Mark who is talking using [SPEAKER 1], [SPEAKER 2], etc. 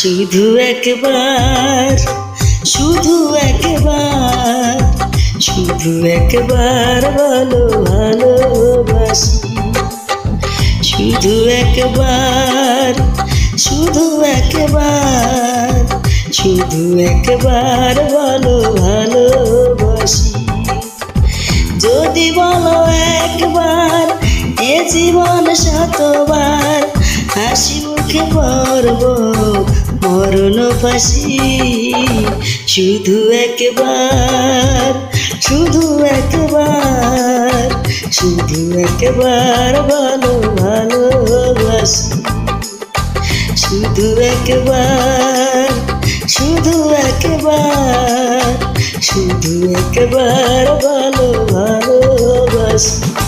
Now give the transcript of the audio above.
[SPEAKER 1] শুধু একবার, শুধু একবার, শুধু একবার বলো ভালোবাসি। শুধু একবার, শুধু একবার, শুধু একবার বলো ভালোবাসি। যদি বলো একবার, এ জীবন শতবার, হাসি মুখে পড়ব মরণ ফাঁসি। শুধু একবার, শুধু একবার, শুধু একবার বলো ভালোবাসি। শুধু একবার, শুধু একবার, শুধু একবার বলো ভালোবাসি।